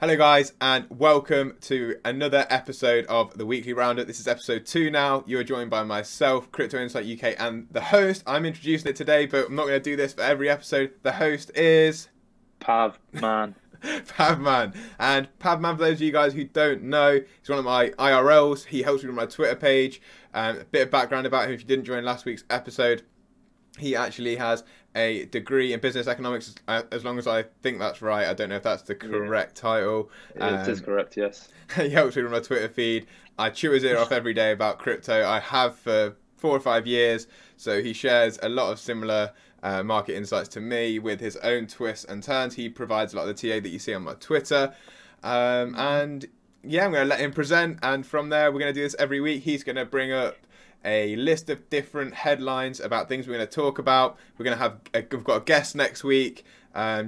Hello guys, and welcome to another episode of the Weekly Roundup. This is episode 2 now. You are joined by myself, Crypto Insight UK, and the host. I'm introducing it today, but I'm not going to do this for every episode. The host is... Pavman. Pavman. And Pavman, for those of you guys who don't know, he's one of my IRLs. He helps me with my Twitter page. A bit of background about him if you didn't join last week's episode. He actually has a degree in business economics, as long as I think that's right. I don't know if that's the correct title. It is correct, yes. He helps me with my Twitter feed. I chew his ear off every day about crypto. I have for 4 or 5 years. So he shares a lot of similar market insights to me with his own twists and turns. He provides a lot of the TA that you see on my Twitter. And yeah, I'm going to let him present. And from there, we're going to do this every week. He's going to bring up a list of different headlines about things we're going to talk about. We're going to have we've got a guest next week,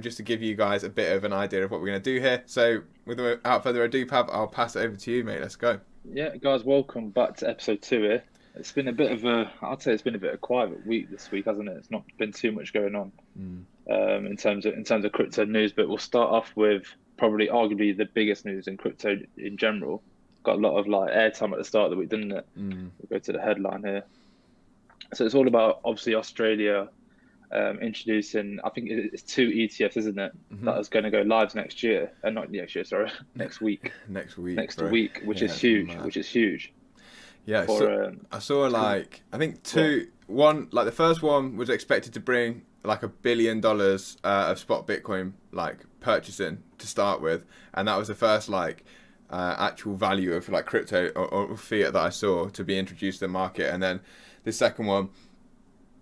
just to give you guys a bit of an idea of what we're going to do here. So without further ado, Pav, I'll pass it over to you, mate. Let's go. Yeah, guys, welcome back to episode 2 here. It's been a bit of I'd say it's been a bit of a quiet week this week, hasn't it? It's not been too much going on in terms of crypto news, but we'll start off with probably arguably the biggest news in crypto in general. Got a lot of like airtime at the start of the week, didn't it? We'll go to the headline here. So it's all about obviously Australia introducing, I think it's 2 ETFs, isn't it? That is going to go live next year, not next year, sorry, next week. Next week, which is huge. Which is huge. Yeah, I saw like I think one like the first one was expected to bring like $1 billion of spot Bitcoin like purchasing to start with, and that was the first like actual value of like crypto or fiat that I saw to be introduced to the market. And then the second one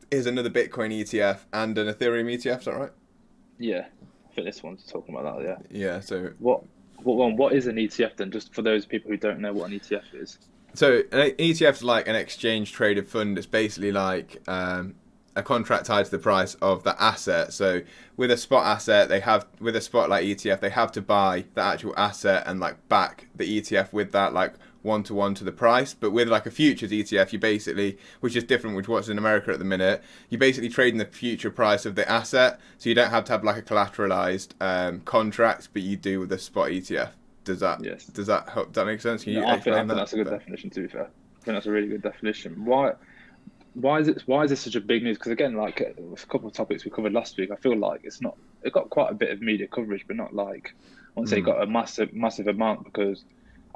is another Bitcoin ETF and an Ethereum ETF. Is that right? Yeah, I think this one's talking about that. Yeah. So what is an ETF then? Just for those people who don't know what an ETF is. So an ETF is like an exchange traded fund. It's basically like a contract tied to the price of the asset. So with a spot asset, with a spotlight ETF, they have to buy the actual asset and like back the ETF with that like 1-to-1 to the price. But with like a futures ETF, you basically, which is different with what's in America at the minute, you basically trade in the future price of the asset. So you don't have to have like a collateralized contract, but you do with a spot ETF. Does that help? Does that make sense? Can you explain that? That's a good definition. To be fair, I think that's a really good definition. Why is this such a big news? Because again, like a couple of topics we covered last week, I feel like it got quite a bit of media coverage, but not like I wouldn't say it got a massive amount, because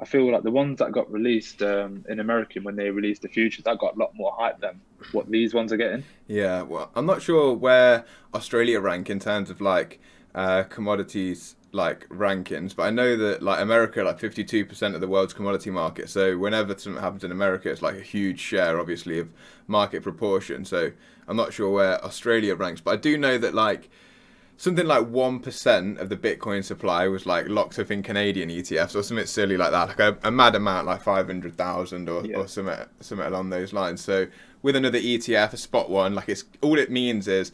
I feel like the ones that got released in America when they released the futures, that got a lot more hype than what these ones are getting. Yeah, well, I'm not sure where Australia rank in terms of like commodities like rankings, but I know that like America, like 52% of the world's commodity market. So whenever something happens in America, it's like a huge share, obviously, of market proportion. So I'm not sure where Australia ranks, but I do know that like something like 1% of the Bitcoin supply was like locked up in Canadian ETFs or something silly like that, like a mad amount, like 500,000 or something along those lines. So with another ETF, a spot one, like all it means is,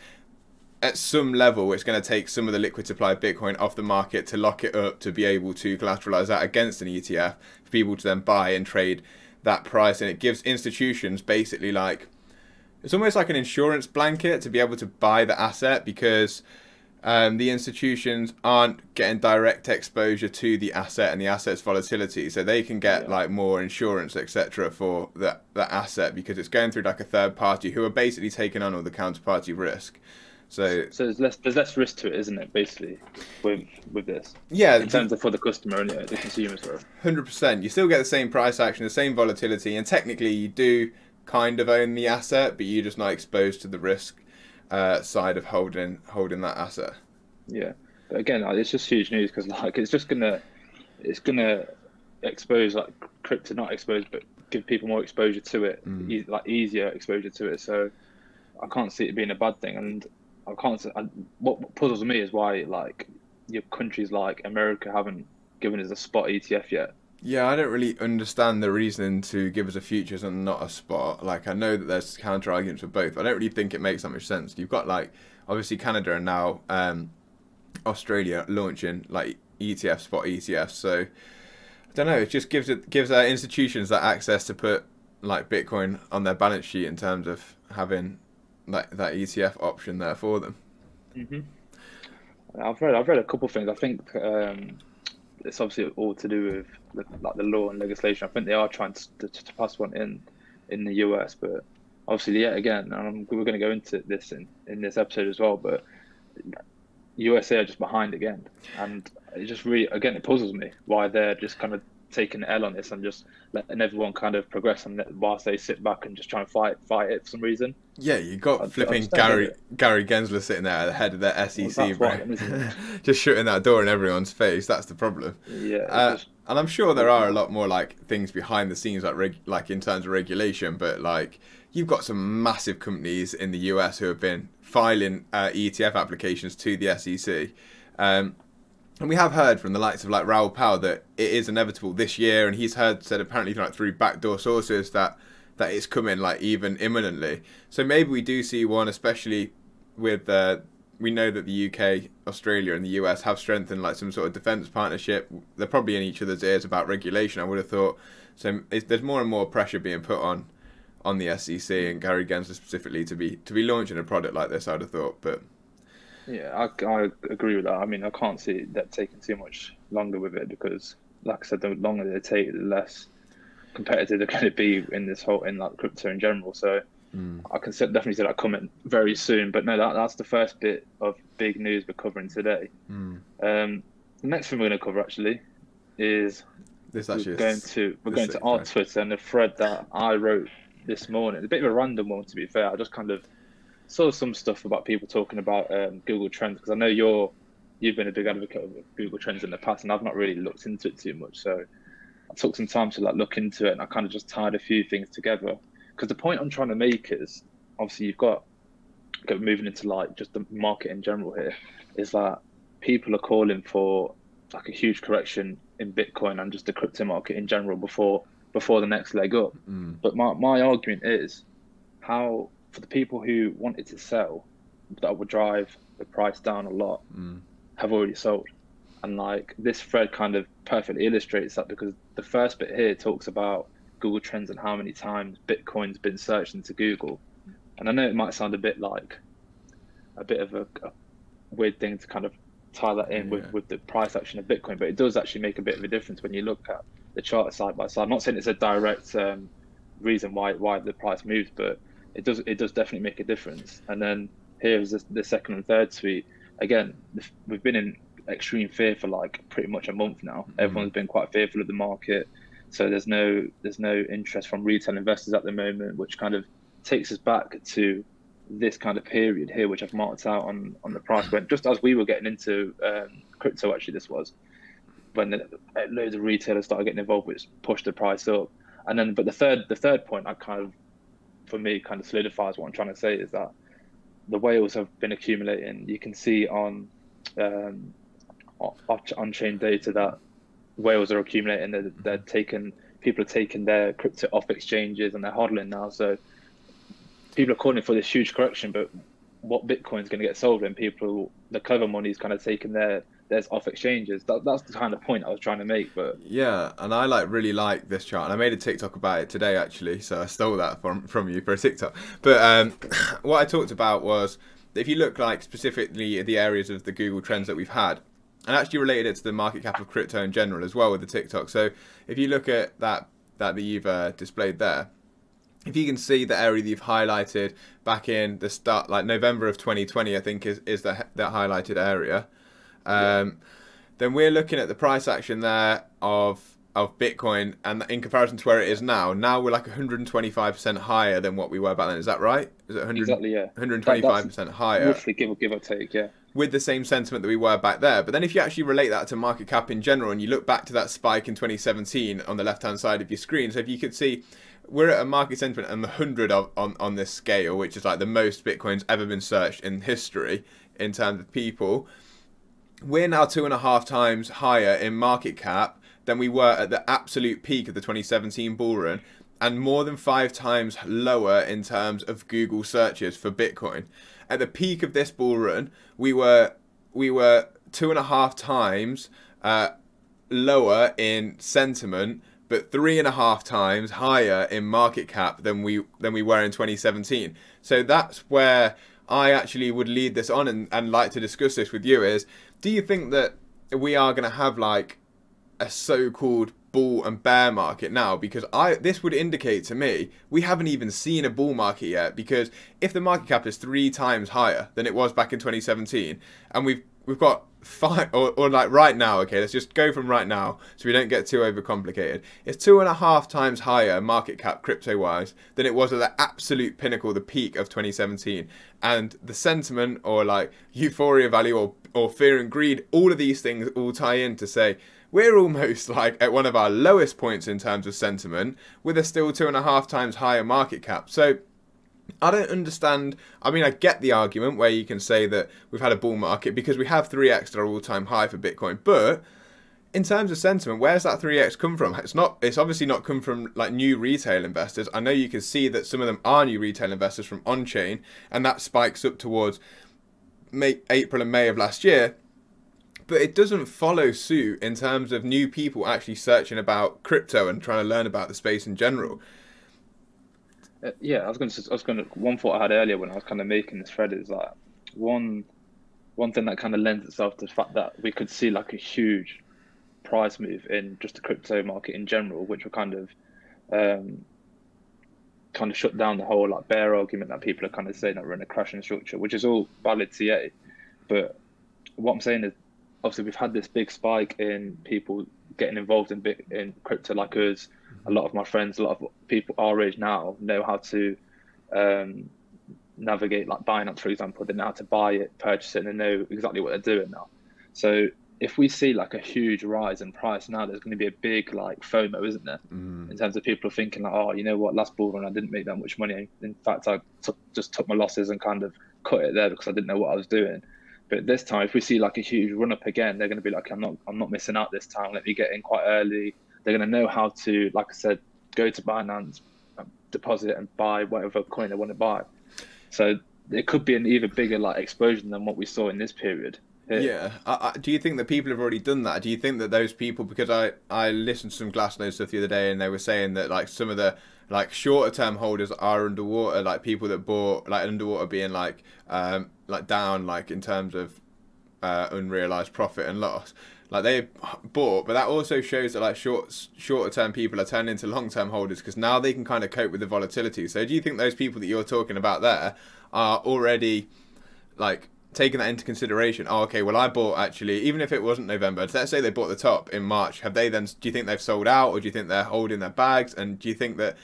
at some level, it's going to take some of the liquid supply of Bitcoin off the market to lock it up to be able to collateralize that against an ETF for people to then buy and trade that price. And it gives institutions basically like, it's almost like an insurance blanket to be able to buy the asset, because the institutions aren't getting direct exposure to the asset and the asset's volatility. So they can get like more insurance, etc. for that asset, because it's going through like a third party who are basically taking on all the counterparty risk. So there's less risk to it, isn't it? Basically, with this, in terms of for the customer and the consumer, sorry. 100%. You still get the same price action, the same volatility, and technically you do kind of own the asset, but you're just not exposed to the risk side of holding that asset. Yeah, but again, like, it's just huge news, because like it's gonna expose like crypto, not expose, but give people more exposure to it, like easier exposure to it. So I can't see it being a bad thing, and what puzzles me is why like your countries like America haven't given us a spot ETF yet. Yeah, I don't really understand the reason to give us a futures and not a spot. Like, I know that there's counter arguments for both, but I don't really think it makes that much sense. You've got like obviously Canada and now Australia launching like spot ETFs. So I don't know. It just gives institutions that access to put like Bitcoin on their balance sheet in terms of having that ETF option there for them. I've read a couple of things. I think it's obviously all to do with like the law and legislation. I think they are trying to pass one in the US, but obviously yet again, and we're going to go into this in this episode as well, but USA are just behind again, and it just really, again, it puzzles me why they're just kind of taking the L on this and just letting everyone kind of progress on it whilst they sit back and just try and fight it for some reason. Yeah, you got flipping Gary Gensler sitting there at the head of the SEC, bro. Just shooting that door in everyone's face. That's the problem. Yeah. And I'm sure there are a lot more like things behind the scenes, like in terms of regulation. But like, you've got some massive companies in the US who have been filing ETF applications to the SEC. And we have heard from the likes of like Raoul Pal that it is inevitable this year, and he's said apparently like through backdoor sources that it's coming like even imminently. So maybe we do see one, especially with we know that the UK, Australia, and the US have strengthened like some sort of defence partnership. They're probably in each other's ears about regulation, I would have thought. So there's more and more pressure being put on the SEC and Gary Gensler specifically to be launching a product like this, I'd have thought. But yeah, I agree with that. I mean, I can't see that taking too much longer with it, because, like I said, the longer they take, the less competitive they're going to be in like crypto in general. So I can definitely see that coming very soon. But no, that's the first bit of big news we're covering today. The next thing we're going to cover actually is we're going to our Twitter and the thread that I wrote this morning. It's a bit of a random one, to be fair. I just kind of saw some stuff about people talking about Google Trends, because I know you've been a big advocate of Google Trends in the past, and I've not really looked into it too much. So I took some time to like look into it, and I kind of just tied a few things together. Because the point I'm trying to make is, obviously you've got moving into like just the market in general here, is that people are calling for like a huge correction in Bitcoin and just the crypto market in general before the next leg up. But my argument is, how for the people who wanted to sell, that would drive the price down a lot, have already sold. And like this thread kind of perfectly illustrates that, because the first bit here talks about Google Trends and how many times Bitcoin's been searched into Google. And I know it might sound a bit of a weird thing to kind of tie that in with the price action of Bitcoin, but it does actually make a bit of a difference when you look at the chart side by side. I'm not saying it's a direct reason why the price moves, but it does definitely make a difference. And then here's the second and third tweet. Again, we've been in extreme fear for like pretty much a month now. Everyone's been quite fearful of the market, so there's no interest from retail investors at the moment, which kind of takes us back to this kind of period here, which I've marked out on the price, when just as we were getting into crypto, actually this was when loads of retailers started getting involved, which pushed the price up. And then but the third point for me kind of solidifies what I'm trying to say, is that the whales have been accumulating. You can see on on-chain data that whales are accumulating. People are taking their crypto off exchanges and they're hodling now. So people are calling for this huge correction, but what Bitcoin's going to get sold when the clever money is kind of taking theirs off exchanges. That's the kind of point I was trying to make. But yeah, and I really like this chart, and I made a TikTok about it today actually, so I stole that from you for a TikTok. But what I talked about was that if you look like specifically at the areas of the Google Trends that we've had, and actually related it to the market cap of crypto in general as well with the TikTok. So if you look at that you've displayed there, if you can see the area that you've highlighted back in the start, like November of 2020, I think is that highlighted area. Then we're looking at the price action there of Bitcoin, and in comparison to where it is now we're like 125% higher than what we were back then. Is that right? Is it 100, exactly, yeah. 125% higher? Roughly, give or take, yeah. With the same sentiment that we were back there. But then if you actually relate that to market cap in general, and you look back to that spike in 2017 on the left-hand side of your screen, so if you could see, we're at a market sentiment and the 100 on this scale, which is like the most Bitcoin's ever been searched in history in terms of people. We're now 2.5 times higher in market cap than we were at the absolute peak of the 2017 bull run, and more than 5 times lower in terms of Google searches for Bitcoin. At the peak of this bull run, we were 2.5 times lower in sentiment, but 3.5 times higher in market cap than we were in 2017. So that's where I actually would lead this on and like to discuss this with you is, do you think that we are going to have like a so-called bull and bear market now, because this would indicate to me we haven't even seen a bull market yet, because if the market cap is 3 times higher than it was back in 2017, and we've got 5, or like right now, okay, let's just go from right now so we don't get too overcomplicated. It's 2.5 times higher market cap crypto-wise than it was at the absolute pinnacle, the peak of 2017. And the sentiment, or like euphoria value, or fear and greed, all of these things all tie in to say we're almost like at one of our lowest points in terms of sentiment with a still 2.5 times higher market cap. So I don't understand. I mean, I get the argument where you can say that we've had a bull market because we have 3x our all-time high for Bitcoin, but in terms of sentiment, where's that 3x come from? It's obviously not come from like new retail investors. I know you can see that some of them are new retail investors from on-chain, and that spikes up towards April and May of last year, but it doesn't follow suit in terms of new people actually searching about crypto and trying to learn about the space in general. Yeah, I was going to. One thought I had earlier when I was kind of making this thread is like one thing that kind of lends itself to the fact that we could see like a huge price move in just the crypto market in general, which will kind of shut down the whole like bear argument that people are kind of saying that we're in a crashing structure, which is all valid TA. But what I'm saying is, obviously, we've had this big spike in people getting involved in crypto like us. A lot of my friends, a lot of people our age now know how to navigate like Binance, for example. They know how to buy it, purchase it, and they know exactly what they're doing now. So if we see like a huge rise in price now, there's going to be a big like FOMO, isn't there? In terms of people thinking like, oh, you know what, last bull run I didn't make that much money. In fact, I just took my losses and kind of cut it there because I didn't know what I was doing. But this time, if we see like a huge run up again, they're going to be like, I'm not missing out this time. Let me get in quite early. They're going to know how to, like I said, go to Binance, deposit and buy whatever coin they want to buy. So it could be an even bigger like explosion than what we saw in this period. Yeah. Do you think that people have already done that? Do you think that those people, because I listened to some Glassnode stuff the other day, and they were saying that like some of the like shorter term holders are underwater, like people that bought like underwater being like down like in terms of unrealized profit and loss. Like they bought, but that also shows that like shorter term people are turning into long term holders because now they can kind of cope with the volatility. So do you think those people that you're talking about there are already like taking that into consideration? Oh, okay, well I bought actually, even if it wasn't November, let's say they bought the top in March, have they then, do you think they've sold out, or do you think they're holding their bags? And do you think that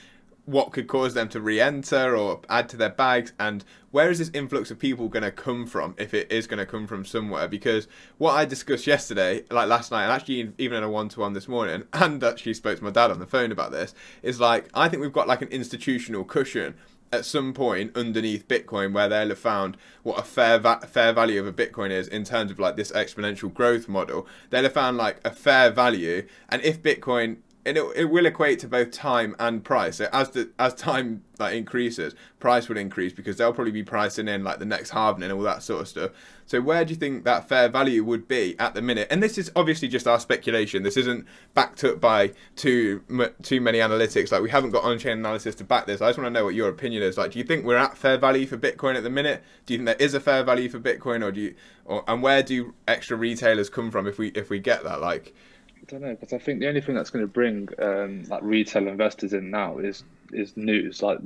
what could cause them to re-enter or add to their bags, and where is this influx of people going to come from, if it is going to come from somewhere? Because what I discussed yesterday, like last night, and actually even in a one-to-one this morning, and actually spoke to my dad on the phone about this, is like I think we've got like an institutional cushion at some point underneath Bitcoin where they'll have found what a fair value of a Bitcoin is in terms of like this exponential growth model. They'll have found like a fair value, and if Bitcoin, and it will equate to both time and price. So as time like increases, price will increase because they'll probably be pricing in like the next halving and all that sort of stuff. So where do you think that fair value would be at the minute? And this is obviously just our speculation. This isn't backed up by too many analytics. Like we haven't got on-chain analysis to back this. I just want to know what your opinion is. Like, do you think we're at fair value for Bitcoin at the minute? Do you think there is a fair value for Bitcoin, and where do extra retailers come from if we get that? Like, I don't know, because I think the only thing that's going to bring like retail investors in now is news. Like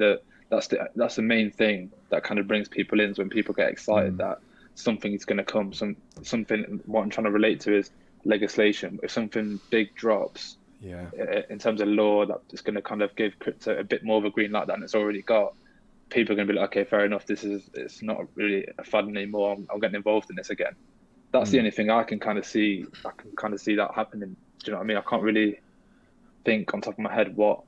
that's the main thing that kind of brings people in. Is when people get excited that something is going to come. Something. What I'm trying to relate to is legislation. If something big drops, in terms of law, that is going to kind of give crypto a bit more of a green light than it's already got. People are going to be like, okay, fair enough. It's not really a fad anymore. I'm getting involved in this again. That's the only thing I can kind of see. I can kind of see that happening. Do you know what I mean? I can't really think on top of my head what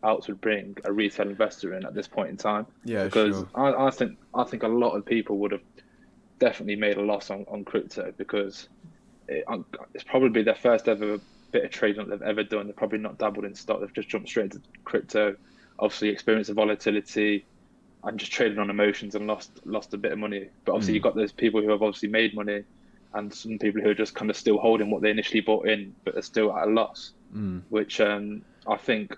else would bring a retail investor in at this point in time. Yeah, because sure. I think a lot of people would have definitely made a loss on crypto because it's probably their first ever bit of trading that they've ever done. They've probably not dabbled in stock. They've just jumped straight into crypto. Obviously, experienced the volatility and just traded on emotions and lost a bit of money. But obviously, you've got those people who have obviously made money, and some people who are just kind of still holding what they initially bought in, but are still at a loss, which I think,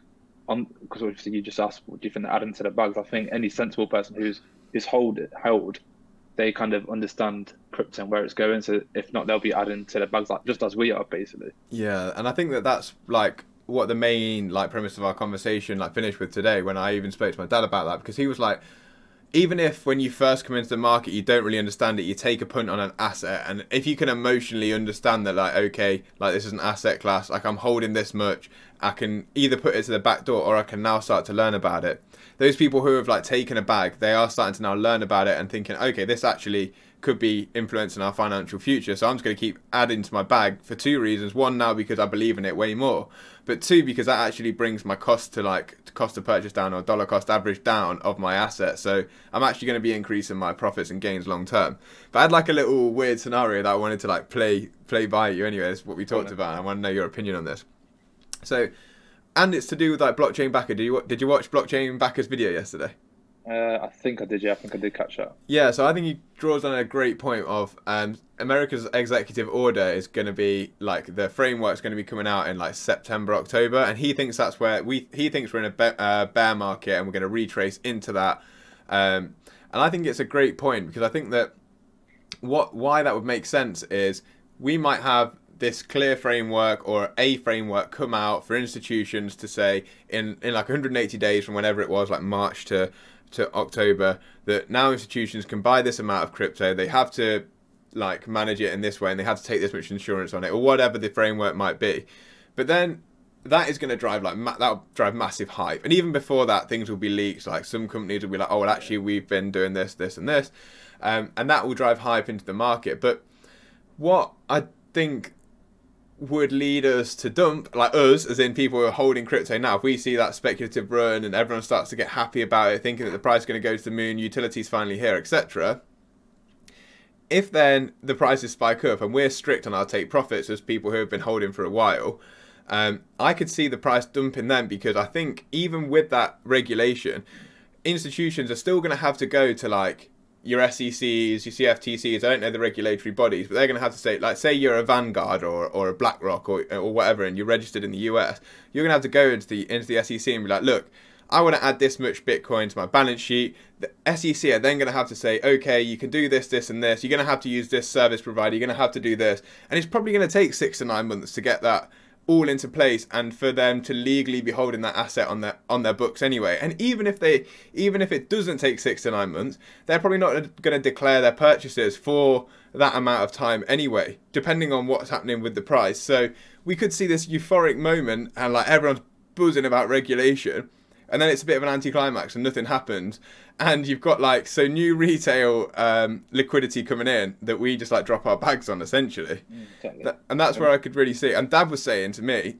because obviously you just asked, what do you think they're adding to the bags? I think any sensible person who's held they kind of understand crypto and where it's going. So if not, they'll be adding to their bags, like just as we are, basically. Yeah, and I think that that's like what the main like premise of our conversation like finished with today, when I even spoke to my dad about that, because he was like, even if when you first come into the market you don't really understand it, you take a punt on an asset, and if you can emotionally understand that, like, okay, like this is an asset class, like I'm holding this much, I can either put it to the back door or I can now start to learn about it. Those people who have like taken a bag, they are starting to now learn about it and thinking, okay, this actually could be influencing our financial future, so I'm just going to keep adding to my bag for two reasons. One, now because I believe in it way more, but two, because that actually brings my cost to like cost of purchase down, or dollar cost average down of my asset, so I'm actually going to be increasing my profits and gains long term. But I had like a little weird scenario that I wanted to like play by you anyway. That's what we talked about. I want to know your opinion on this. So, and it's to do with like blockchain backer. Did you watch blockchain backer's video yesterday? I think I did, yeah. I think I did catch that. Yeah, so I think he draws on a great point of America's executive order is going to be like, the framework's going to be coming out in like September, October, and he thinks that's where he thinks we're in a bear market and we're going to retrace into that. And I think it's a great point, because I think that why that would make sense is we might have this clear framework or a framework come out for institutions to say in like 180 days from whenever it was, like March to October, that now institutions can buy this amount of crypto, they have to like manage it in this way, and they have to take this much insurance on it, or whatever the framework might be. But then that is going to drive like that'll drive massive hype, and even before that things will be leaked. Like some companies will be like, oh well, actually we've been doing this and this, and that will drive hype into the market. But what I think would lead us to dump, like us, as in people who are holding crypto now, if we see that speculative run and everyone starts to get happy about it, thinking that the price is going to go to the moon, utility's finally here, etc. If then the prices spike up and we're strict on our take profits as people who have been holding for a while, I could see the price dumping then, because I think even with that regulation, institutions are still going to have to go to like your SECs, your CFTCs, I don't know the regulatory bodies, but they're going to have to say, like, say you're a Vanguard or a BlackRock or whatever, and you're registered in the US, you're going to have to go into the SEC and be like, look, I want to add this much Bitcoin to my balance sheet. The SEC are then going to have to say, okay, you can do this, this, and this. You're going to have to use this service provider. You're going to have to do this, and it's probably going to take 6 to 9 months to get that all into place, and for them to legally be holding that asset on their books anyway. And even if it doesn't take 6 to 9 months, they're probably not going to declare their purchases for that amount of time anyway, depending on what's happening with the price. So we could see this euphoric moment, and like everyone's buzzing about regulation, and then it's a bit of an anticlimax and nothing happens, and you've got like new retail liquidity coming in that we just like drop our bags on, essentially. Exactly. And that's where I could really see it. And Dad was saying to me,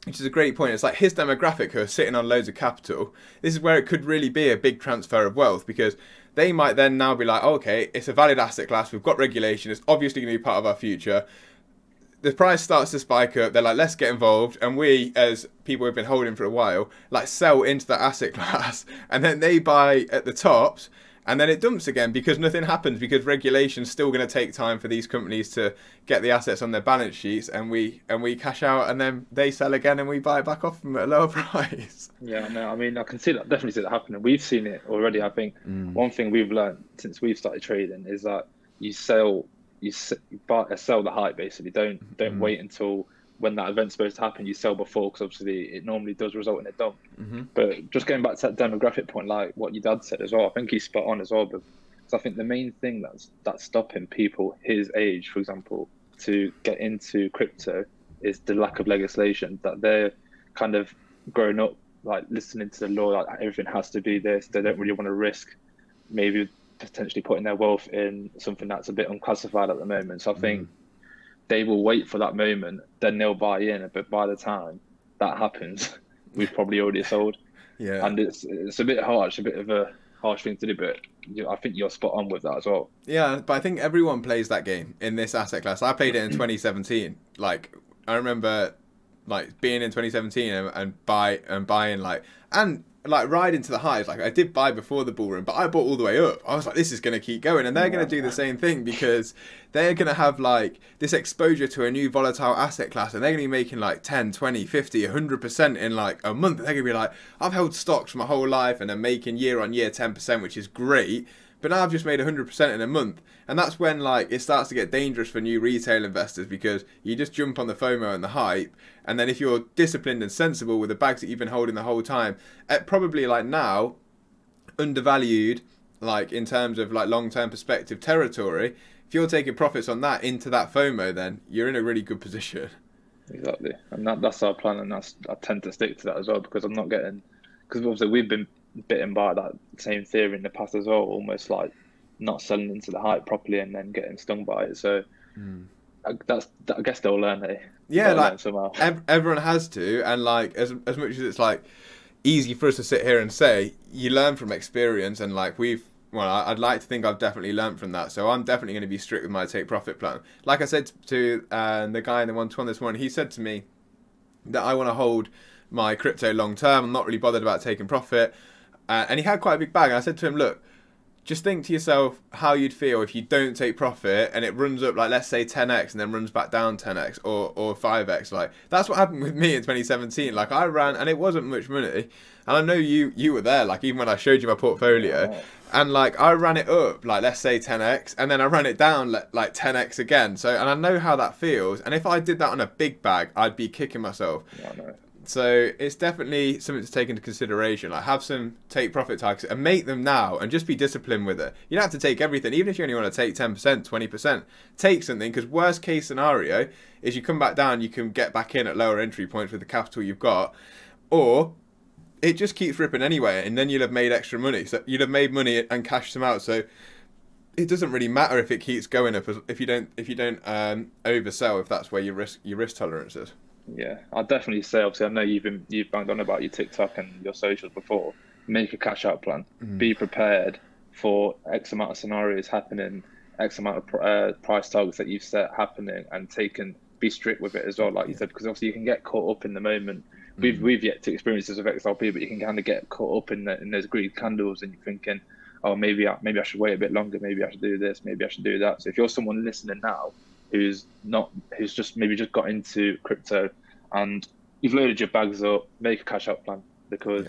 which is a great point, it's like his demographic who are sitting on loads of capital, this is where it could really be a big transfer of wealth, because they might then now be like, oh, okay, it's a valid asset class, we've got regulation, it's obviously going to be part of our future. The price starts to spike up, they're like, let's get involved, and we, as people who've been holding for a while, like sell into that asset class, and then they buy at the tops, and then it dumps again because nothing happens, because regulation's still going to take time for these companies to get the assets on their balance sheets, and we cash out, and then they sell again, and we buy it back off them at a lower price. Yeah, no, I mean, I can see that, definitely see that happening. We've seen it already. I think one thing we've learned since we've started trading is that you sell the hype, basically. Don't wait until when that event's supposed to happen. You sell before, because obviously it normally does result in a dump. But just going back to that demographic point, like what your dad said as well, I think he's spot on as well. Because I think the main thing that's stopping people his age, for example, to get into crypto is the lack of legislation. That they're kind of grown up like listening to the law, like everything has to be this. They don't really want to risk maybe potentially putting their wealth in something that's a bit unclassified at the moment. So I think they will wait for that moment, then they'll buy in. But by the time that happens, we've probably already sold. Yeah, and it's a bit harsh, a bit of a harsh thing to do, but I think you're spot on with that as well. Yeah, but I think everyone plays that game in this asset class. I played it in 2017. Like, I remember like being in 2017 and buying like riding to the highs. Like, I did buy before the bull run, but I bought all the way up. I was like, this is going to keep going, and they're going to do the same thing, because they're going to have like this exposure to a new volatile asset class, and they're going to be making like 10, 20, 50, 100% in like a month. They're going to be like, I've held stocks my whole life and I'm making year on year 10%, which is great, but now I've just made 100% in a month. And that's when like it starts to get dangerous for new retail investors, because you just jump on the FOMO and the hype. And then if you're disciplined and sensible with the bags that you've been holding the whole time, at probably like now undervalued, like in terms of like long-term perspective territory, if you're taking profits on that into that FOMO, then you're in a really good position. Exactly, and that's our plan, and I tend to stick to that as well, because I'm not getting, because obviously we've been bitten by that same theory in the past as well, almost like not selling into the hype properly and then getting stung by it. So I guess they'll learn, eh? Yeah, like somehow. Everyone has to, and like as much as it's like easy for us to sit here and say, you learn from experience, and like I'd like to think I've definitely learned from that. So I'm definitely going to be strict with my take profit plan. Like I said to the guy in the one-to-one this morning, he said to me that I want to hold my crypto long term. I'm not really bothered about taking profit. And he had quite a big bag. And I said to him, look, just think to yourself how you'd feel if you don't take profit and it runs up, like, let's say 10x and then runs back down 10x or 5x. Like, that's what happened with me in 2017. Like, I ran, and it wasn't much money. And I know you were there, like, even when I showed you my portfolio. And, like, I ran it up, like, let's say 10x, and then I ran it down, like, 10x again. So, and I know how that feels. And if I did that on a big bag, I'd be kicking myself. Yeah, I know. So it's definitely something to take into consideration. Like, have some take profit targets and make them now, and just be disciplined with it. You don't have to take everything, even if you only want to take 10%, 20%. Take something, because worst case scenario is you come back down, you can get back in at lower entry points with the capital you've got, or it just keeps ripping anyway, and then you'll have made extra money. So you'll have made money and cashed them out. So it doesn't really matter if it keeps going up if you don't oversell, if that's where your risk tolerance is. Yeah, I'll definitely say, obviously, I know you've banged on about your TikTok and your socials before. Make a cash out plan. Be prepared for X amount of scenarios happening, X amount of price targets that you've set happening, and be strict with it as well, like you said, because obviously you can get caught up in the moment. We've yet to experience this with XRP, but you can kind of get caught up in those greed candles, and you're thinking, oh, maybe I should wait a bit longer, maybe I should do this, maybe I should do that. So if you're someone listening now who's just got into crypto and you've loaded your bags up, make a cash out plan, because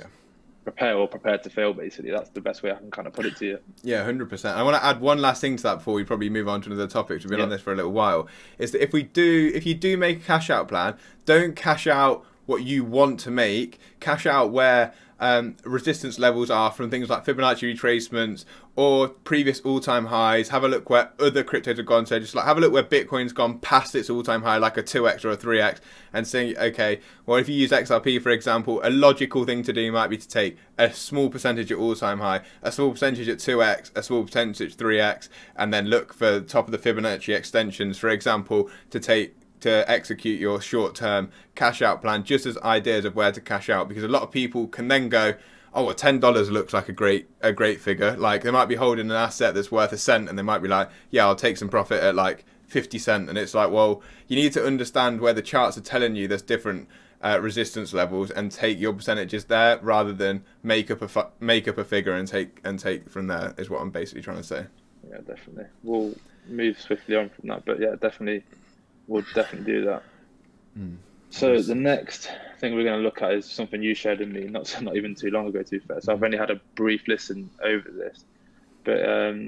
prepare to fail, basically. That's the best way I can kind of put it to you. Yeah, 100%. I want to add one last thing to that before we probably move on to another topic. We've been on this for a little while. Is that if you do make a cash out plan, don't cash out what you want to make. Cash out where resistance levels are from things like Fibonacci retracements or previous all-time highs. Have a look where other cryptos have gone. So just like have a look where Bitcoin's gone past its all-time high, like a 2x or a 3x, and saying, okay, well, if you use XRP, for example, a logical thing to do might be to take a small percentage at all-time high, a small percentage at 2x, a small percentage at 3x, and then look for the top of the Fibonacci extensions, for example, to execute your short-term cash out plan, just as ideas of where to cash out. Because a lot of people can then go, oh, well, $10 looks like a great figure. Like, they might be holding an asset that's worth a cent, and they might be like, yeah, I'll take some profit at like 50 cents. And it's like, well, you need to understand where the charts are telling you there's different resistance levels, and take your percentages there rather than make up a figure and take from there, is what I'm basically trying to say. Yeah, definitely. We'll move swiftly on from that, but yeah, definitely. We'll definitely do that. So the next thing we're going to look at is something you shared with me not even too long ago, to be fair. So I've only had a brief listen over this, but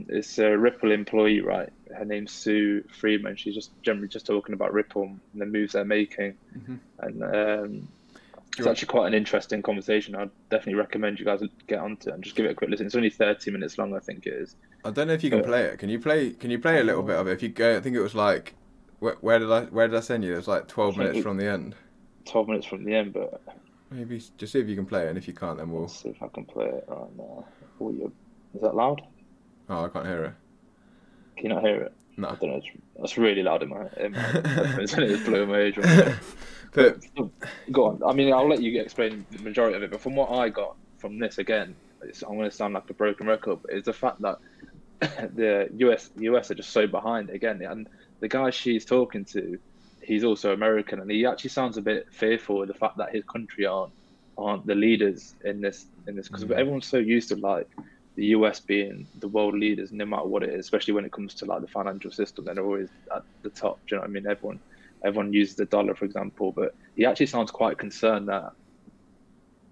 it's a Ripple employee, right? Her name's Sue Freeman. She's just generally just talking about Ripple and the moves they're making, and it's actually quite an interesting conversation. I'd definitely recommend you guys get onto it and just give it a quick listen. It's only 30 minutes long, I think it is. I don't know if you can play it. Can you play a little bit of it? If you go, I think it was like. Where did I send you? It was like 12 minutes from the end. 12 minutes from the end, but maybe just see if you can play it, and if you can't, then we'll see if I can play it right now. Is that loud? Oh, I can't hear it. Can you not hear it? No. I don't know. That's really loud in my headphones. It's blowing my eardrum. But go on. I mean, I'll let you explain the majority of it. But from what I got from this, again, I'm going to sound like a broken record. But it's the fact that the US are just so behind again, and the guy she's talking to, he's also American, and he actually sounds a bit fearful of the fact that his country aren't the leaders in this, because everyone's so used to like the US being the world leaders, no matter what it is, especially when it comes to like the financial system. They're always at the top. Do you know what I mean? Everyone uses the dollar, for example, but he actually sounds quite concerned that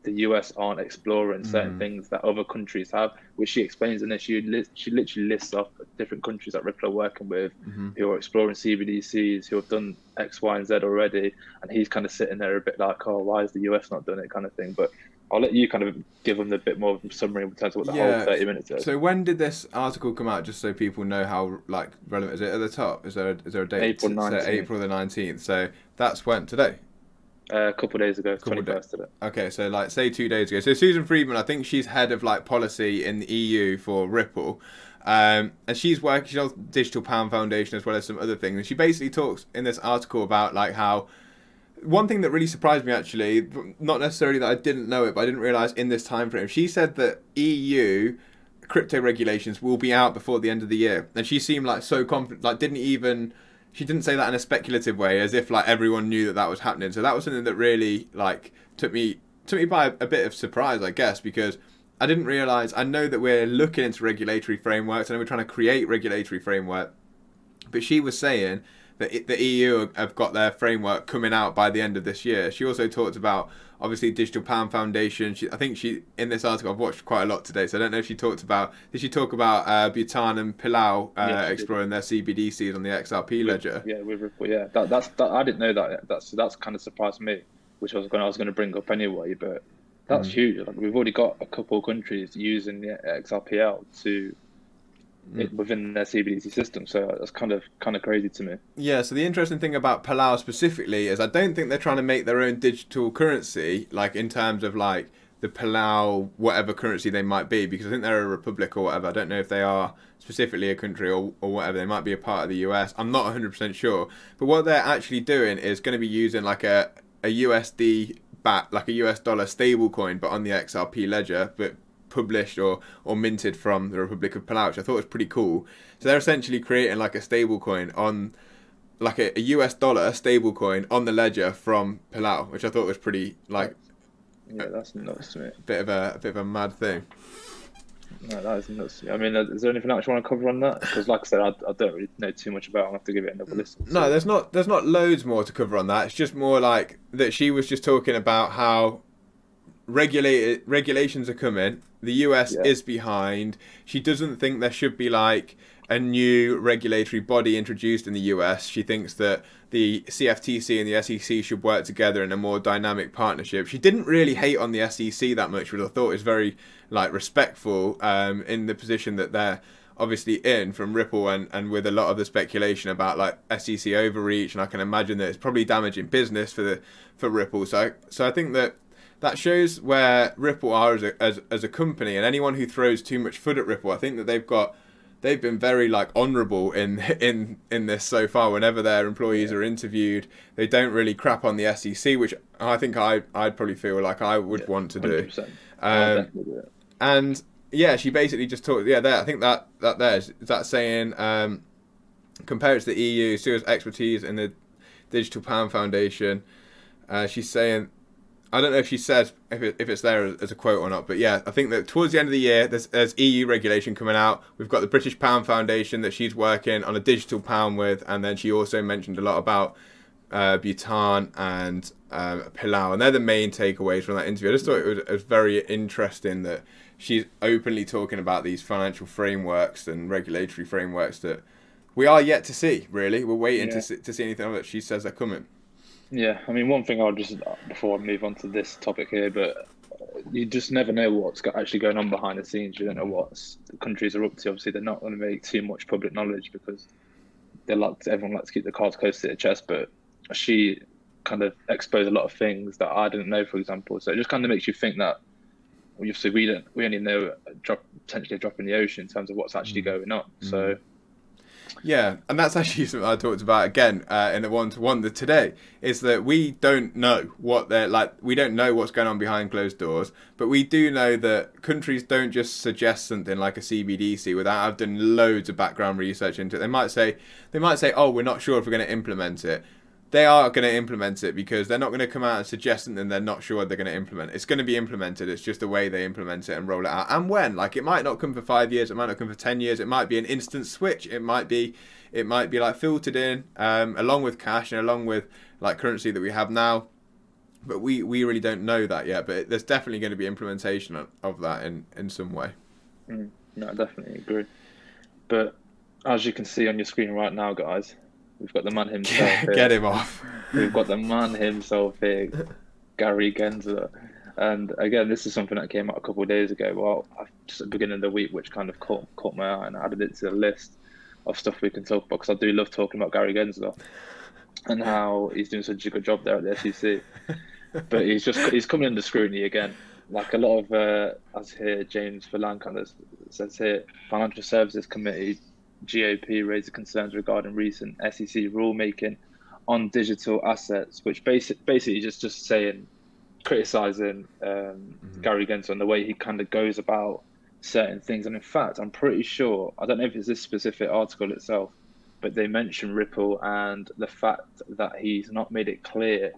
the US aren't exploring certain things that other countries have, which she explains in this. She literally lists off different countries that Ripple are working with, who are exploring CBDCs, who have done X, Y, and Z already, and he's kind of sitting there a bit like, oh, why is the US not doing it, kind of thing. But I'll let you kind of give them a bit more of a summary in terms of what the whole 30 minutes is. So when did this article come out, just so people know how like relevant? Is it at the top? Is there a date? April 19th. So April the 19th. So that's when? Today? A couple of days ago, 21st today. Okay, so like say 2 days ago. So Susan Friedman, I think she's head of like policy in the EU for Ripple. And she's on the Digital Pound Foundation as well as some other things. And she basically talks in this article about like how one thing that really surprised me, actually, not necessarily that I didn't know it, but I didn't realise in this time frame, she said that EU crypto regulations will be out before the end of the year. And she seemed like so confident, like she didn't say that in a speculative way, as if like everyone knew that was happening. So that was something that really like took me by a bit of surprise, I guess, because I didn't realise. I know that we're looking into regulatory frameworks, and we're trying to create regulatory framework, but she was saying that the EU have got their framework coming out by the end of this year. She also talked about, obviously, Digital Pound Foundation. I think she, in this article, I've watched quite a lot today, so I don't know if she talked about, did she talk about Bhutan and Palau exploring their CBDCs on the XRP ledger? Yeah, with Ripple, yeah. That I didn't know that. That's kind of surprised me, which I was going to bring up anyway, but that's huge. Like, we've already got a couple of countries using the XRPL to within their CBDC system, so that's kind of crazy to me. Yeah, so the interesting thing about Palau specifically is I don't think they're trying to make their own digital currency, like in terms of like the Palau whatever currency they might be, because I think they're a republic or whatever. I don't know if they are specifically a country or whatever. They might be a part of the US. I'm not 100% sure. But what they're actually doing is going to be using like a USD like a US dollar stable coin, but on the XRP ledger, but published or minted from the Republic of Palau, which I thought was pretty cool. So they're essentially creating like a stable coin on like a US dollar stable coin on the ledger from Palau, which I thought was pretty like, yeah, that's nuts to me. Bit of a mad thing. No, that is nuts. I mean, is there anything else you want to cover on that? Because, like I said, I don't really know too much about it. I'll have to give it another listen. No, there's not loads more to cover on that. It's just more like that she was just talking about how regulations are coming. The US is behind. She doesn't think there should be like a new regulatory body introduced in the US. She thinks that the CFTC and the SEC should work together in a more dynamic partnership. She didn't really hate on the SEC that much, which I thought is very like respectful in the position that they're obviously in from Ripple, and with a lot of the speculation about like SEC overreach, and I can imagine that it's probably damaging business for Ripple. So I think that shows where Ripple are as a company, and anyone who throws too much foot at Ripple, I think that they've been very like honourable in this so far. Whenever their employees are interviewed, they don't really crap on the SEC, which I think I'd probably feel like I would want to do. 100%. And yeah, she basically just talked. Yeah, there. I think that there's that saying. Compare it to the EU, Sue's expertise in the Digital Pound Foundation. She's saying, I don't know if she says if it's there as a quote or not, but yeah, I think that towards the end of the year, there's EU regulation coming out. We've got the British Pound Foundation that she's working on a digital pound with, and then she also mentioned a lot about Bhutan and Palau, and they're the main takeaways from that interview. I just thought it was very interesting that she's openly talking about these financial frameworks and regulatory frameworks that we are yet to see, really. We're waiting to see anything of it. She says they're coming. Yeah, I mean, one thing I'll just, before I move on to this topic here, but you just never know what's actually going on behind the scenes. You don't know what the countries are up to. Obviously, they're not going to make too much public knowledge because everyone likes to keep the cards close to their chest, but she kind of exposed a lot of things that I didn't know, for example. So it just kind of makes you think that, obviously, we only know potentially a drop in the ocean in terms of what's actually going on. So. Yeah, and that's actually something I talked about again in the one-to-one today, is that we don't know what they're like. We don't know what's going on behind closed doors, but we do know that countries don't just suggest something like a CBDC without having done loads of background research into it. They might say, oh, we're not sure if we're going to implement it. They are going to implement it because they're not going to come out and suggest something they're not sure they're going to implement. It's going to be implemented. It's just the way they implement it and roll it out. And when, like, it might not come for 5 years. It might not come for 10 years. It might be an instant switch. It might be like filtered in along with cash and along with like currency that we have now. but we really don't know that yet. But there's definitely going to be implementation of that in some way. No, I definitely agree. But as you can see on your screen right now, guys, we've got the man himself here. Get him off. We've got the man himself here, Gary Genzler. And again, this is something that came out a couple of days ago. Well, just at the beginning of the week, which kind of caught my eye, and I added it to the list of stuff we can talk about, because I do love talking about Gary Gensler and how he's doing such a good job there at the SEC. But he's coming under scrutiny again. Like a lot of, as here, James Villan kind of says here, Financial Services Committee, GOP raised concerns regarding recent SEC rulemaking on digital assets, which basically just saying, criticising Gary Gensler and the way he kind of goes about certain things. And in fact, I'm pretty sure, I don't know if it's this specific article itself, but they mention Ripple and the fact that he's not made it clear.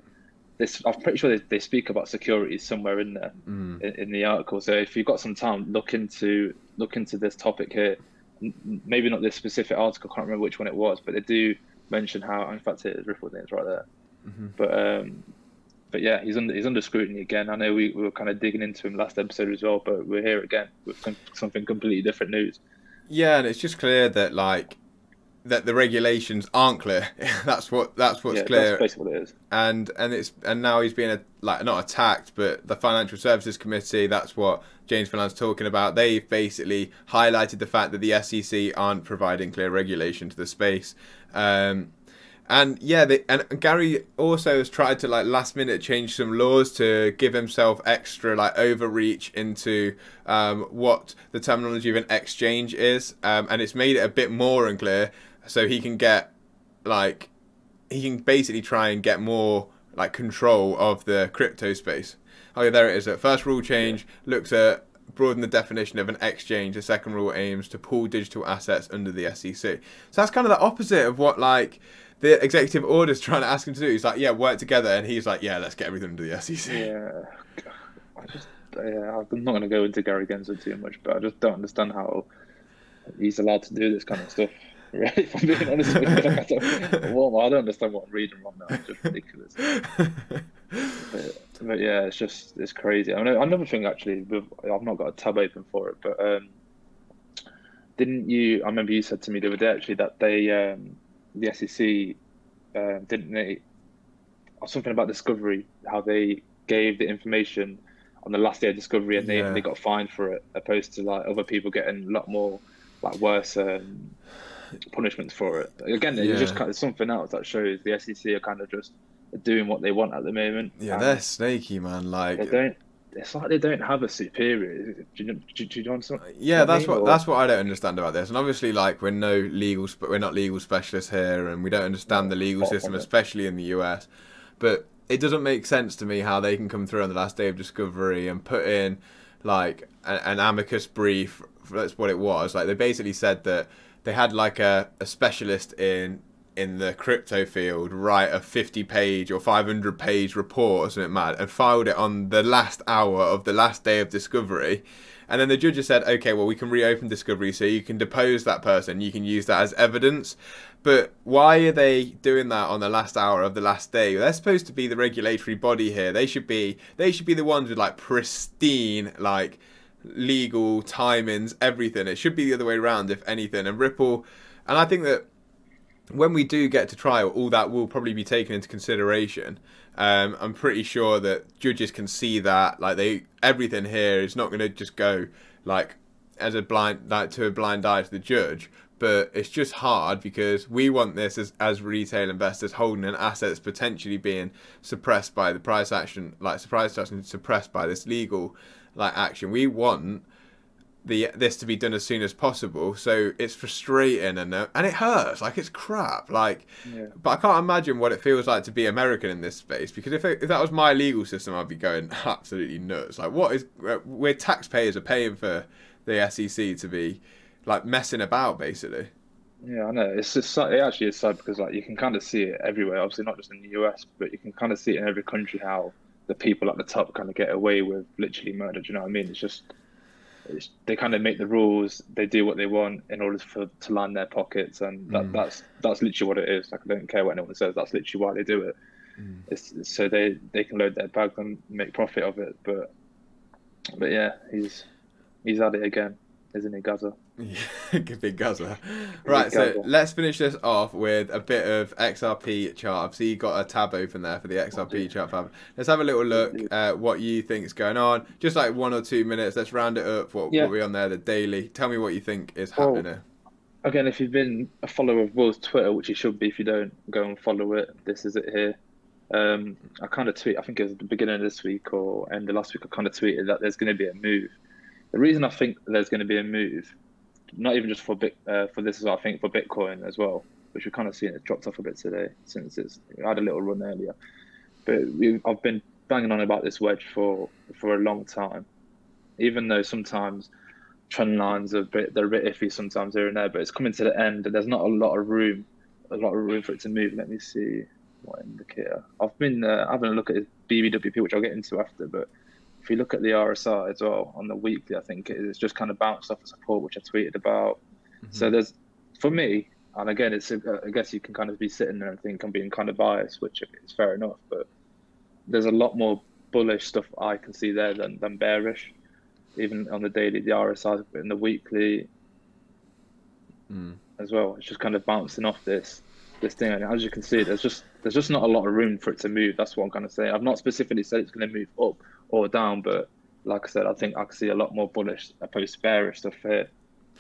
I'm pretty sure they speak about securities somewhere in there in the article. So if you've got some time, look into this topic here. Maybe not this specific article, I can't remember which one it was, but they do mention how, in fact, it is Ripple names right there. But yeah, he's under scrutiny again. I know we were kind of digging into him last episode as well, but we're here again with something completely different news. Yeah, and it's just clear that that the regulations aren't clear. that's what's clear. That's basically what it is. And now he's being not attacked, but the Financial Services Committee. That's what James Villan's talking about. They've basically highlighted the fact that the SEC aren't providing clear regulation to the space. And yeah, and Gary also has tried to last minute change some laws to give himself extra overreach into what the terminology of an exchange is, and it's made it a bit more unclear, so he can basically try and get more control of the crypto space. Oh yeah, there it is. The first rule change looks at broaden the definition of an exchange. The second rule aims to pool digital assets under the SEC. So that's kind of the opposite of what the executive order's trying to ask him to do. He's like, yeah, work together, and he's like, yeah, let's get everything under the SEC. Yeah, I'm not going to go into Gary Gensler too much, but I just don't understand how he's allowed to do this kind of stuff. Really, if I'm being honest with you, I don't understand what I'm reading wrong now. It's just ridiculous. But yeah, it's crazy. I mean, another thing actually, I've not got a tab open for it, but didn't you? I remember you said to me the other day actually that they. The SEC didn't they, or something about Discovery, how they gave the information on the last day of Discovery and they got fined for it, opposed to other people getting a lot more worse punishments for it. Again, it's just kind of something else that shows the SEC are kind of just doing what they want at the moment. Yeah, they're snaky, man. They don't. It's like they don't have a superior. Do you understand? Yeah, that's what I don't understand about this. And obviously, we're not legal specialists here, and we don't understand the legal system, especially in the US. But it doesn't make sense to me how they can come through on the last day of Discovery and put in an amicus brief. That's what it was. They basically said that they had a specialist in the crypto field write a 50-page or 500-page report or something mad and filed it on the last hour of the last day of Discovery. And then the judge said, okay, well, we can reopen Discovery so you can depose that person. You can use that as evidence. But why are they doing that on the last hour of the last day? They're supposed to be the regulatory body here. They should be the ones with pristine legal timings, everything. It should be the other way around, if anything. And Ripple, and I think that when we do get to trial, all that will probably be taken into consideration. I'm pretty sure that judges can see that everything here is not going to just go as a blind to a blind eye to the judge. But it's just hard because we want this as retail investors holding an asset that's potentially being suppressed by the price action, suppressed by this legal action. We want this to be done as soon as possible, so it's frustrating and it hurts, it's crap, but I can't imagine what it feels like to be American in this space, because if that was my legal system, I'd be going absolutely nuts. We're taxpayers are paying for the SEC to be messing about, basically. Yeah, I know. It's just, it actually is sad because you can kind of see it everywhere, obviously not just in the US, but you can kind of see it in every country how the people at the top kind of get away with literally murder. Do you know what I mean? They kind of make the rules, they do what they want in order to line their pockets, and that's literally what it is. I don't care what anyone says, that's literally why they do it. so they can load their bag and make profit of it. But yeah, he's at it again, isn't he, Gaza? Yeah, big Guzzer. Right, so let's finish this off with a bit of XRP chart. I've seen you got a tab open there for the XRP chart, Fab. Let's have a little look at what you think is going on. Just like 1 or 2 minutes. Let's round it up. What we on there, the daily. Tell me what you think is happening here. Again, if you've been a follower of Will's Twitter, which you should be if you don't, go and follow it. This is it here. I kind of tweet, I think it was at the beginning of this week or end of last week, I kind of tweeted that there's going to be a move. The reason I think there's going to be a move, not even just for this as well, I think for Bitcoin as well, which we've kind of seen it dropped off a bit today since I had a little run earlier. But I've been banging on about this wedge for a long time, even though sometimes trend lines they're a bit iffy sometimes here and there, but it's coming to the end and there's not a lot of room for it to move. Let me see what indicator. I've been having a look at his BBWP, which I'll get into after, but if you look at the RSI as well on the weekly, I think it's just kind of bounced off a support, which I tweeted about. So there's, for me, and again, I guess you can kind of be sitting there and think I'm being kind of biased, which is fair enough, but there's a lot more bullish stuff I can see there than bearish, even on the daily, the RSI, but in the weekly as well. It's just kind of bouncing off this thing, and as you can see, there's just not a lot of room for it to move. That's what I'm kind of saying. I've not specifically said it's going to move up or down, but like I said, I think I can see a lot more bullish opposed to bearish stuff here.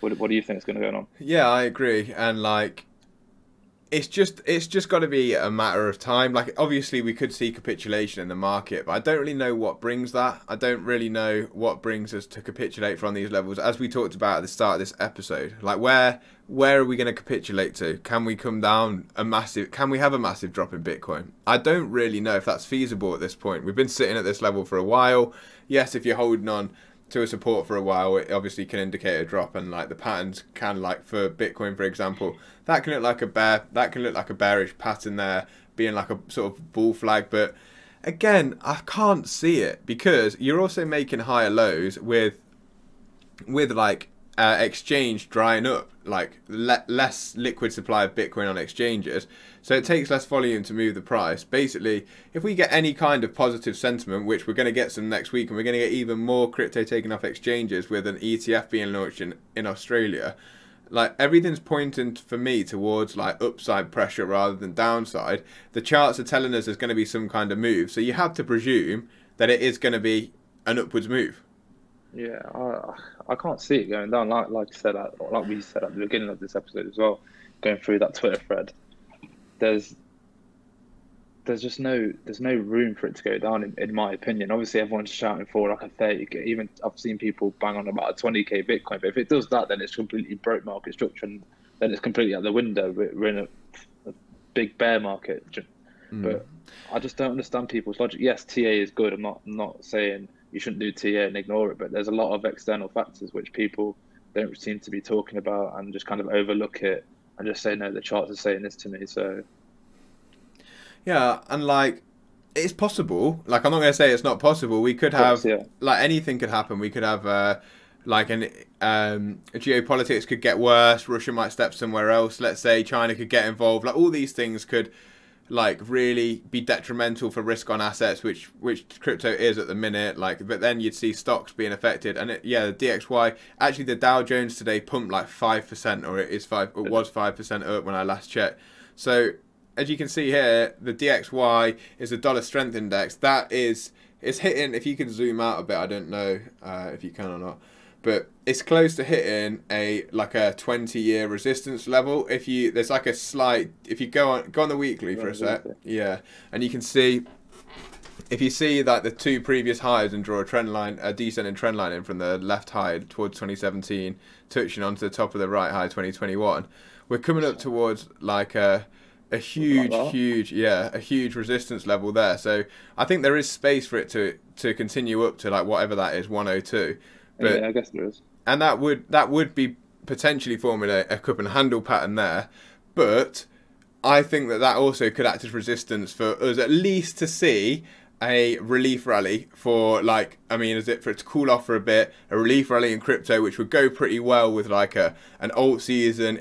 What do you think is going to go on? Yeah, I agree, and like it's just got to be a matter of time. Like obviously we could see capitulation in the market, but I don't really know what brings that. I don't really know what brings us to capitulate from these levels, as we talked about at the start of this episode. Like where are we going to capitulate to? Can we come down can we have a massive drop in Bitcoin? I don't really know if that's feasible at this point. We've been sitting at this level for a while. Yes, if you're holding on to a support for a while, it obviously can indicate a drop, and like the patterns can, like for Bitcoin for example, that can look like a bearish pattern there, being like a sort of bull flag. But again, I can't see it, because you're also making higher lows with like exchange drying up, like less liquid supply of Bitcoin on exchanges, so it takes less volume to move the price. Basically, if we get any kind of positive sentiment, which we're going to get some next week, and we're going to get even more crypto taken off exchanges with an ETF being launched in Australia, like everything's pointing for me towards like upside pressure rather than downside. The charts are telling us there's going to be some kind of move, so you have to presume that it is going to be an upwards move. Yeah, I can't see it going down. Like we said at the beginning of this episode as well, going through that Twitter thread, there's no room for it to go down in my opinion. Obviously, everyone's shouting for like a 30k. Even I've seen people bang on about a 20k Bitcoin. But if it does that, then it's completely broke market structure, and then it's completely out the window. We're in a big bear market. But I just don't understand people's logic. Yes, TA is good. I'm not saying you shouldn't do TA and ignore it, but there's a lot of external factors which people don't seem to be talking about and just kind of overlook it and just say, no, the charts are saying this to me. So yeah, and like it's possible. Like I'm not going to say it's not possible. We could have like anything could happen. We could have like geopolitics could get worse. Russia might step somewhere else. Let's say China could get involved. Like all these things could like really be detrimental for risk on assets, which crypto is at the minute. Like, but then you'd see stocks being affected, and the DXY, actually the Dow Jones today pumped like 5%, or it was 5% up when I last checked. So as you can see here, the DXY is a dollar strength index that is hitting. If you can zoom out a bit, I don't know if you can or not, but it's close to hitting a 20-year resistance level. If you go on the weekly for a sec, yeah, and you can see, if you see that the two previous highs and draw a descending trend line in from the left high towards 2017, touching onto the top of the right high 2021, we're coming up towards like a huge resistance level there. So I think there is space for it to continue up to like whatever that is, 102. But, yeah, I guess there is. And that would be potentially forming a cup and handle pattern there. But I think that also could act as resistance for us at least to see a relief rally for for it to cool off for a bit, a relief rally in crypto, which would go pretty well with like an alt season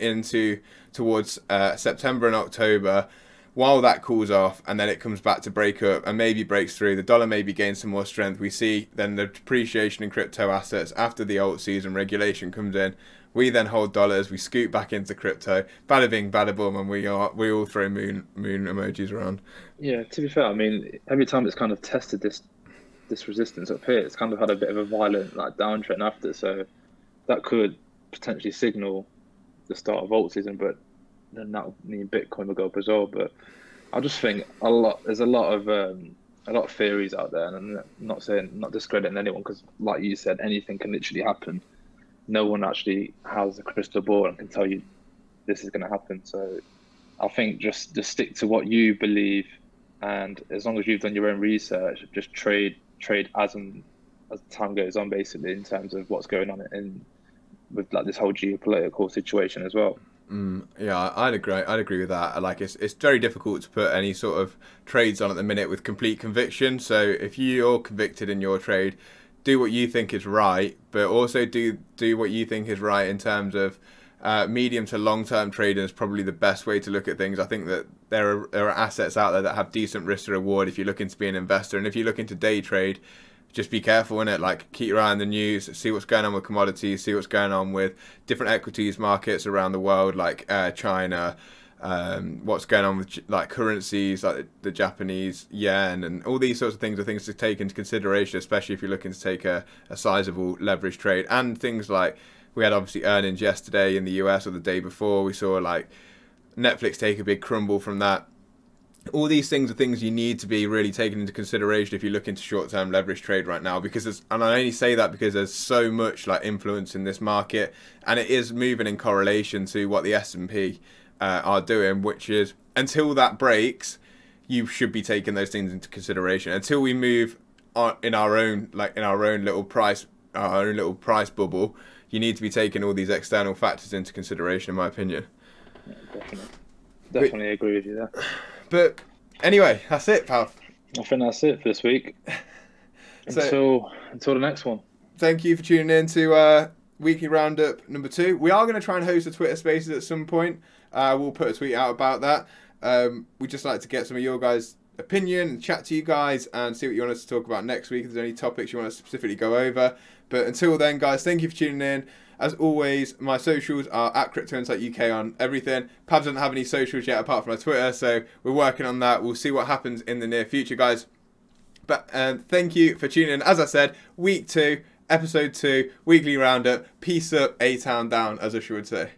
towards September and October, while that cools off and then it comes back to break up and maybe breaks through, the dollar maybe gains some more strength. We see then the depreciation in crypto assets after the alt season regulation comes in. We then hold dollars, we scoot back into crypto, bada bing, bada boom, and we all throw moon emojis around. Yeah, to be fair, I mean, every time it's kind of tested this resistance up here, it's kind of had a bit of a violent like downtrend after, so that could potentially signal the start of alt season, but then that would mean Bitcoin will go up as well. But I just think there's a lot of theories out there, and I'm not discrediting anyone, because like you said, anything can literally happen. No one actually has a crystal ball and can tell you this is going to happen. So I think just stick to what you believe, and as long as you've done your own research, just trade as time goes on, basically, in terms of what's going on with like this whole geopolitical situation as well. Yeah, I'd agree with that. Like, it's very difficult to put any sort of trades on at the minute with complete conviction. So if you're convicted in your trade, do what you think is right, but also do what you think is right in terms of medium to long-term trading is probably the best way to look at things. I think that there are assets out there that have decent risk to reward if you're looking to be an investor, and if you're looking to day trade, just be careful in it. Like, keep your eye on the news, see what's going on with commodities, see what's going on with different equities markets around the world, like China, what's going on with like currencies like the Japanese yen, and all these sorts of things are things to take into consideration, especially if you're looking to take a sizable leverage trade. And things like, we had obviously earnings yesterday in the US, or the day before, we saw like Netflix take a big crumble from that. All these things are things you need to be really taken into consideration if you look into short-term leverage trade right now, because and I only say that because there's so much like influence in this market, and it is moving in correlation to what the S&P are doing, which is, until that breaks, you should be taking those things into consideration. Until we move on in our own little price bubble, you need to be taking all these external factors into consideration, in my opinion. Yeah, definitely agree with you there. But anyway, that's it, pal. I think that's it for this week. Until the next one. Thank you for tuning in to Weekly Roundup number 2. We are going to try and host a Twitter Spaces at some point. We'll put a tweet out about that. We'd just like to get some of your guys' opinion and chat to you guys and see what you want us to talk about next week. If there's any topics you want us to specifically go over. But until then, guys, thank you for tuning in. As always, my socials are at CryptoInsightUK on everything. Pabs doesn't have any socials yet apart from my Twitter, so we're working on that. We'll see what happens in the near future, guys. But thank you for tuning in. As I said, week 2, episode 2, Weekly Roundup. Peace up, A-Town down, as I should say.